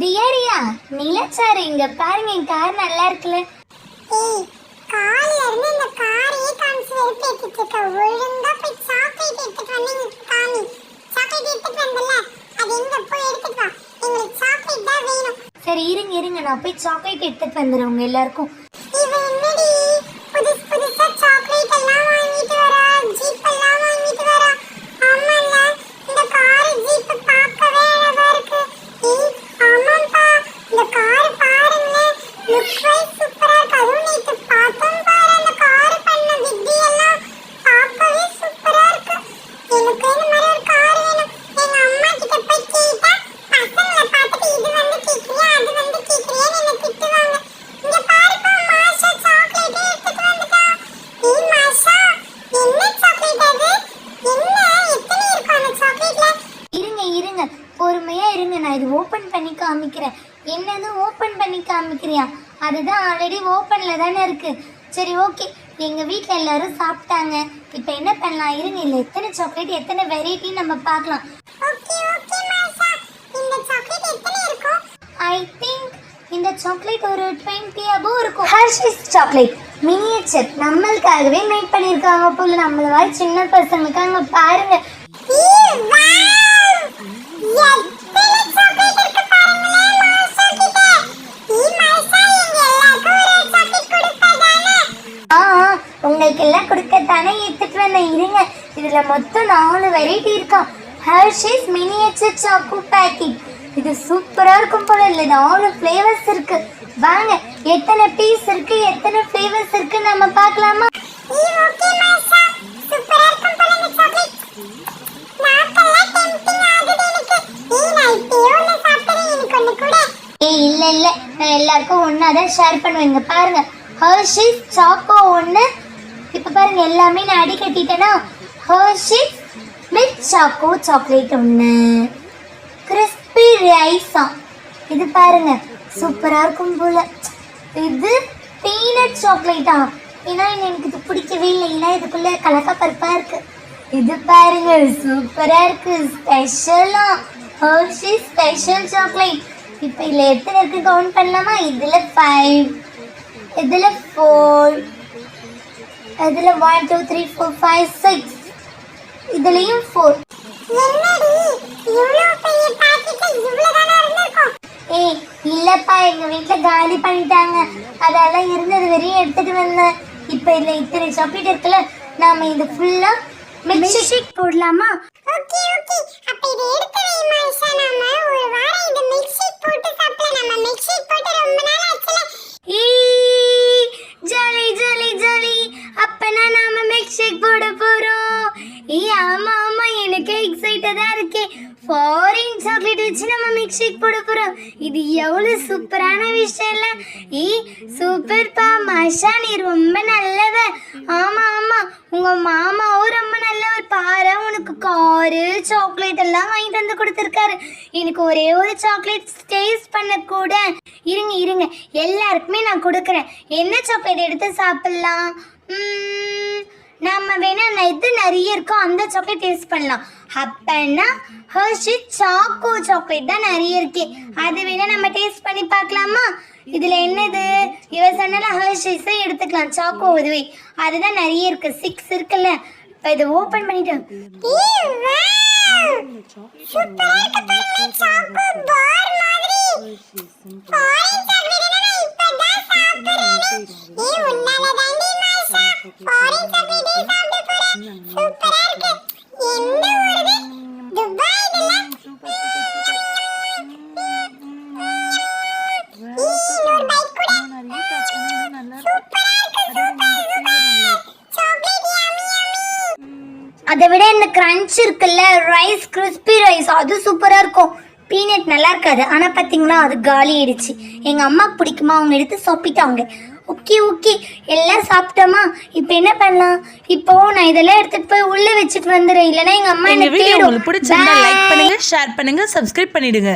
தியரியா நிலச்சாரு இங்க பாருங்க, என் கார் நல்லா இருக்குல்ல. ஏய் காலையில இருந்து இந்த காரையே காமிச்சு வெறுப்பேத்திட்டு இருக்க. ஒழுங்கா போய் சாக்லேட் எடுத்துட்டு வந்து எங்களுக்கு காமி. சாக்லேட் எடுத்துட்டு வந்தல, அது எங்க போய் எடுத்துட்டு வா. எங்களுக்கு சாக்லேட் தான் வேணும். சரி இருங்க நான் போய் சாக்லேட் எடுத்துட்டு வந்துடுறேன் உங்க எல்லாருக்கும். இவன் என்னடி புதுசா சாக்லேட் எல்லாம் வாங்கிட்டு வரா, ஜீப் எல்லாம் வாங்கிட்டு வரா. ஆமால இந்த கார் ஜீப் பார்க்கவே அழகா இருக்கு. ஏய் ஆமாப்பா, இந்த கார் பாருங்க, லுக் வைஸ் சூப்பரா இருக்கு. அதுவும் நேத்து பார்த்தோம் பாரு, அந்த கார் பண்ண வித்தி எல்லாம் பார்க்கவே சூப்பரா இருக்கு. எனக்கு இந்த மாதிரி ஒரு கார் வேணும். எங்க அம்மா கிட்ட போய் கேட்டா பசங்களை பார்த்துட்டு இது வந்து கேக்குறியா அது வந்து கேக்குறியான்னு என்ன திட்டுவாங்க. இங்க பாருப்பா, மாஷா சாக்லேட் எடுத்துட்டு வந்துட்டா. ஏய் மாஷா, என்ன சாக்லேட் அது? என்ன எத்தனை இருக்கு அந்த சாக்லேட்ல? இருங்க பொறுமையா இருங்க, நான் இது ஓபன் பண்ணி காமிக்கிறேன். என்னது ஓபன் பண்ணி காமிக்கிறியா? அதுதான் ஆல்ரெடி ஓபன்ல தானே இருக்கு. சரி ஓகே, எங்க வீட்ல எல்லாரும் சாப்பிட்டாங்க. இப்போ என்ன பண்ணலாம், இருங்க, இல்ல எத்தனை சாக்லேட் எத்தனை வெரைட்டி நம்ம பார்க்கலாம். ஓகே மாஷா, இந்த சாக்லேட் எத்தனை இருக்கும்? ஐ திங்க் இந்த சாக்லேட் ஒரு 20 above இருக்கும். ஹர்ஷீஸ் சாக்லேட் மினியேச்சர் நம்மளுக்காகவே மேக் பண்ணிருக்காங்க போல. நம்மள மாதிரி சின்ன பசங்களுக்கு அங்க பாருங்க. ஏய் வாவ், எத்தனை சாக்லேட் இருக்கு பாருங்களே மாஷா கிட்ட. ஏய் மாஷா, எங்க எல்லாருக்கும் ஒரு சாக்லேட் கொடுப்பதானே? உங்களுக்கு எல்லாம் கொடுக்கத்தானே எடுத்துட்டு வந்தேன். இருங்க, இதுல மொத்தம் 4 வெரைட்டி இருக்கா. Hershey's miniature choco packet. இது சூப்பரா இருக்கும் போல. இல்ல 4 ஃப்ளேவர்ஸ் இருக்கு. வாங்க, எத்தனை பீஸ் இருக்கு எத்தனை ஃப்ளேவர்ஸ் இருக்கு நம்ம பார்க்கலாமா? ஏய் ஓகே மாஷா, சூப்பரா இருக்கும் போல இந்த சாக்லேட். நாக்கெல்லாம் டெம்ப்டிங் ஆகுது எனக்கு. ஏய் நான் இப்பயே ஒன்று சாப்பிட்டேன், எனக்கு ஒன்று கூட. இல்ல நான் எல்லாருக்கும் ஒன்னாதான் ஷேர் பண்ணுவேங்க. பாருங்க, ஹர்ஷீஸ் சாக்கோ ஒன்று. இப்ப பாருங்க, எல்லாமே நான் அடி கட்டிட்டேன்னா. ஹர்ஷீஸ் மில்க் சாக்கோ சாக்லேட் ஒன்று, கிறிஸ்பி ரைஸா. இது பாருங்க சூப்பரா இருக்கும் போல. இது பீனட் சாக்லேட்டா? ஏன்னா எனக்கு இது பிடிக்கவே இல்லை, ஏன்னா இதுக்குள்ள கலக்கா பருப்பா இருக்கு. இது பாருங்க சூப்பரா இருக்கு, ஸ்பெஷலா ஹர்ஷீஸ் ஸ்பெஷல் சாக்லேட். இப்போ இதுல எத்தனை இருக்கு கவுண்ட் பண்ணலாமா? இதுல 5, இதுல 4, இதுல 1 2 3 4 5 6, இதுலயும் 4. என்னடி இவ்ளோ பெரிய பாக்கெட் இவ்ளோ தானா இருந்திருக்கும்? ஏய் இல்லப்பா, எங்க வீட்டுல காலி பண்ணிட்டாங்க. அதெல்லாம் இருந்தது வரையும் எடுத்துட்டு வந்தேன். இப்போ இதுல இத்தனை சாக்லேட் இருக்குல்ல, நாம இது ஃபுல்லா மில்க் ஷேக் போடலாமா? ஓகே அப்ப இது எடுத்து வை மாஷா. நாம ஒரு வாரம் இது மில்க் ஷேக் போட்டு சாப்பிடலாம். நம்ம மில்க் ஷேக் போட்டு ரொம்ப நாள் ஆச்சுல. ஜாலி அப்பனா நாம மில்க் ஷேக் போட போறோம். ஆமா எனக்கு எக்ஸைட்டடா இருக்கே. ஃபாரின் சாக்லேட் வச்சு நம்ம மில்க் ஷேக் போட போறோம். இது எவ்வளவு சூப்பரான விஷயம் இல்ல? சூப்பர்ப்பா மாஷா, நீ ரொம்ப நல்லவ. ஆமா உங்க மாமாவும் ரொம்ப நல்லவர். பாரு, உனக்கு காரு சாக்லேட் எல்லாம் வாங்கிட்டு வந்து கொடுத்துருக்காரு. எனக்கு ஒரே ஒரு சாக்லேட் டேஸ்ட் பண்ண கூட. இருங்க எல்லாருக்குமே நான் கொடுக்குறேன். என்ன சாக்லேட் எடுத்து சாப்பிடலாம்? நம்ம வேணா இது நிறைய இருக்கும், அந்த சாக்லேட் டேஸ்ட் பண்ணலாம். அப்பன்னா ஹர்ஷீஸ் சாக்கோ சாக்லேட் தான் நிறைய இருக்கு, அது வேணா நம்ம டேஸ்ட் பண்ணி பார்க்கலாமா? இதுல என்னது, இவ சொன்னால ஹர்ஷீஸை எடுத்துக்கலாம். சாக்கோ இதுவே அதுதான் நிறைய இருக்கு, 6 இருக்குல்ல. இப்போ இதை ஓபன் பண்ணிட்டேன். சூப்பரா இருக்கு பாருங்க, சாக்கோ பார் மாதிரி. ஃபாரின் சாக்லேட் நான் இப்பதான் சாப்பிடுறேன். உன்னால தாண்டி மாஷா ஃபாரின் சாக்லேட் சாப்பிட போறேன். சூப்பரா இருக்கு. என்ன ஊரு? துபாய் இல்ல? இன்னொரு பைட் கூட. சூப்பரா இருக்கு. Chocolate yummy. அதை விட இந்த கிரன்ச் இருக்குல்ல, ரைஸ் கிறிஸ்பி ரைஸ், அது சூப்பரா இருக்கும். பீனட் நல்லா இருக்காது, ஆனா பாத்தீங்களா அது காலி ஆயிடுச்சு. எங்க அம்மாக்கு பிடிக்குமா, அவங்க எடுத்து சாப்பிட்டாங்க. ஓகே எல்லாம் சாப்பிட்டோமா? இப்போ என்ன பண்ணலாம்? இப்போ நான் இதெல்லாம் எடுத்துட்டு போய் உள்ள வச்சுட்டு வந்துடுறேன், இல்லைன்னா எங்க அம்மா இந்த வீடியோ உங்களுக்கு பிடிச்சிருந்தா லைக் பண்ணுங்க, ஷேர் பண்ணுங்க, சப்ஸ்கிரைப் பண்ணிடுங்க.